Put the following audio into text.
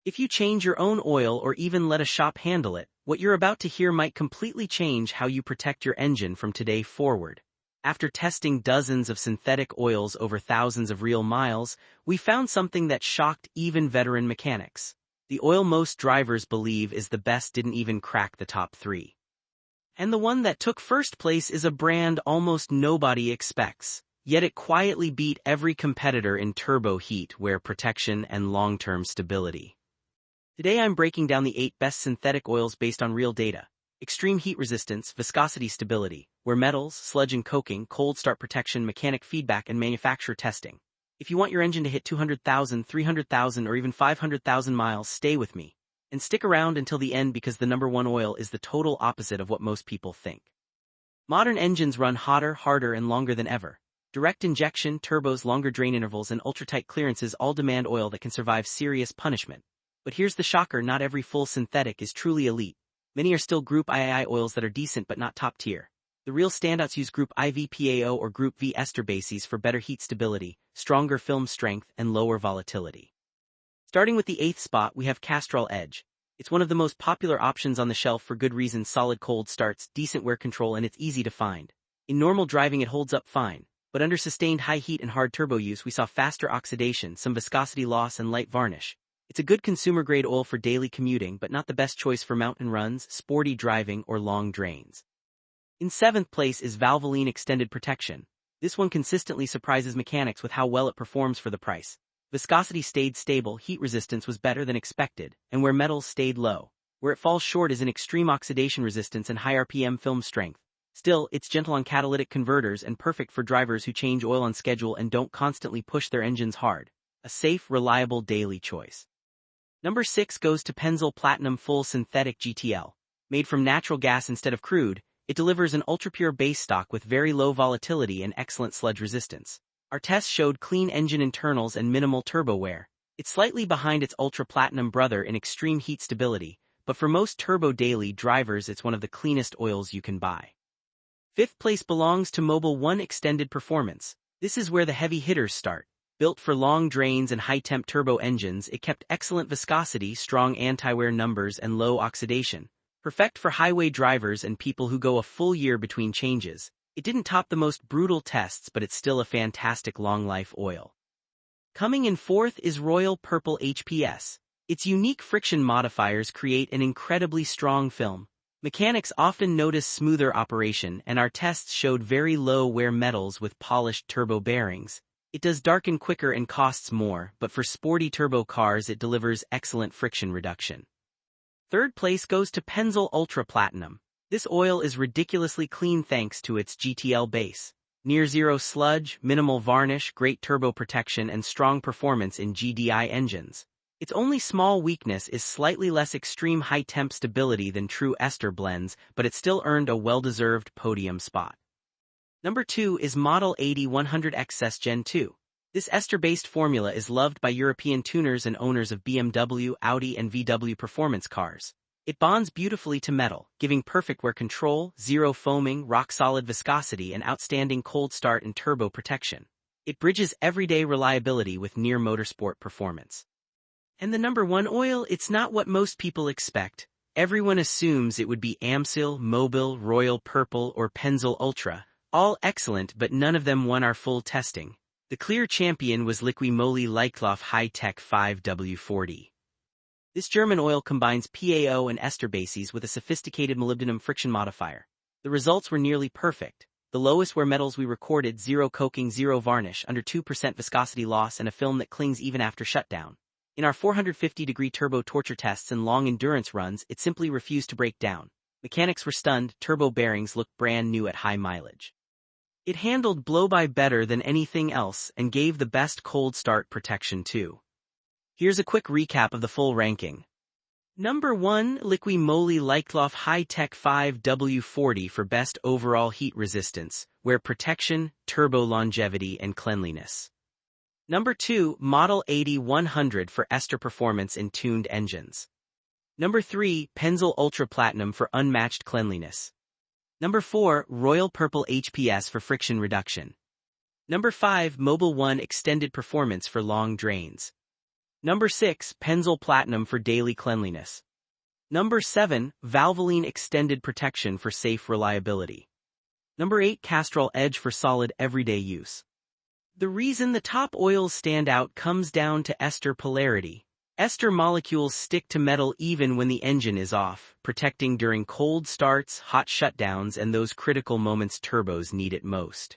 If you change your own oil or even let a shop handle it, what you're about to hear might completely change how you protect your engine from today forward. After testing dozens of synthetic oils over thousands of real miles, we found something that shocked even veteran mechanics. The oil most drivers believe is the best didn't even crack the top 3. And the one that took first place is a brand almost nobody expects, yet it quietly beat every competitor in turbo heat, wear protection, and long-term stability. Today I'm breaking down the 8 best synthetic oils based on real data: extreme heat resistance, viscosity, stability, wear metals, sludge and coking, cold start protection, mechanic feedback, and manufacturer testing. If you want your engine to hit 200,000, 300,000, or even 500,000 miles, stay with me. And stick around until the end, because the number 1 oil is the total opposite of what most people think. Modern engines run hotter, harder, and longer than ever. Direct injection, turbos, longer drain intervals, and ultra-tight clearances all demand oil that can survive serious punishment. But here's the shocker: not every full synthetic is truly elite. Many are still Group III oils that are decent but not top tier. The real standouts use Group IV PAO or Group V ester bases for better heat stability, stronger film strength, and lower volatility. Starting with the 8th spot, we have Castrol Edge. It's one of the most popular options on the shelf for good reason: solid cold starts, decent wear control, and it's easy to find. In normal driving it holds up fine, but under sustained high heat and hard turbo use we saw faster oxidation, some viscosity loss, and light varnish. It's a good consumer-grade oil for daily commuting, but not the best choice for mountain runs, sporty driving, or long drains. In 7th place is Valvoline Extended Protection. This one consistently surprises mechanics with how well it performs for the price. Viscosity stayed stable, heat resistance was better than expected, and where metals stayed low. Where it falls short is in extreme oxidation resistance and high RPM film strength. Still, it's gentle on catalytic converters and perfect for drivers who change oil on schedule and don't constantly push their engines hard. A safe, reliable daily choice. Number 6 goes to Pennzoil Platinum Full Synthetic GTL. Made from natural gas instead of crude, it delivers an ultra-pure base stock with very low volatility and excellent sludge resistance. Our tests showed clean engine internals and minimal turbo wear. It's slightly behind its ultra-platinum brother in extreme heat stability, but for most turbo daily drivers it's one of the cleanest oils you can buy. 5th place belongs to Mobil 1 Extended Performance. This is where the heavy hitters start. Built for long drains and high-temp turbo engines, it kept excellent viscosity, strong anti-wear numbers, and low oxidation. Perfect for highway drivers and people who go a full year between changes. It didn't top the most brutal tests, but it's still a fantastic long-life oil. Coming in 4th is Royal Purple HPS. Its unique friction modifiers create an incredibly strong film. Mechanics often notice smoother operation, and our tests showed very low wear metals with polished turbo bearings. It does darken quicker and costs more, but for sporty turbo cars it delivers excellent friction reduction. 3rd place goes to Pennzoil Ultra Platinum. This oil is ridiculously clean thanks to its GTL base. Near zero sludge, minimal varnish, great turbo protection, and strong performance in GDI engines. Its only small weakness is slightly less extreme high-temp stability than true ester blends, but it still earned a well-deserved podium spot. Number 2 is Model 80-100 XS Gen 2. This ester-based formula is loved by European tuners and owners of BMW, Audi, and VW performance cars. It bonds beautifully to metal, giving perfect wear control, zero foaming, rock-solid viscosity, and outstanding cold start and turbo protection. It bridges everyday reliability with near motorsport performance. And the number 1 oil, it's not what most people expect. Everyone assumes it would be Amsil, Mobil, Royal Purple, or Pennzoil Ultra. All excellent, but none of them won our full testing. The clear champion was Liqui Moly Leichtlauf High-Tech 5W40. This German oil combines PAO and ester bases with a sophisticated molybdenum friction modifier. The results were nearly perfect. The lowest wear metals we recorded: zero coking, zero varnish, under 2% viscosity loss, and a film that clings even after shutdown. In our 450-degree turbo torture tests and long endurance runs, it simply refused to break down. Mechanics were stunned. Turbo bearings looked brand new at high mileage. It handled blow-by better than anything else and gave the best cold start protection too. Here's a quick recap of the full ranking. Number 1, Liqui Moly Leichtlauf High-Tech 5W40 for best overall heat resistance, wear protection, turbo longevity, and cleanliness. Number 2, Model 80-100 for ester performance in tuned engines. Number 3, Pennzoil Ultra Platinum for unmatched cleanliness. Number 4, Royal Purple HPS for friction reduction. Number 5, Mobil 1 Extended Performance for long drains. Number 6. Pennzoil Platinum for daily cleanliness. Number 7. Valvoline Extended Protection for safe reliability. Number 8. Castrol Edge for solid everyday use. The reason the top oils stand out comes down to ester polarity. Ester molecules stick to metal even when the engine is off, protecting during cold starts, hot shutdowns, and those critical moments turbos need it most.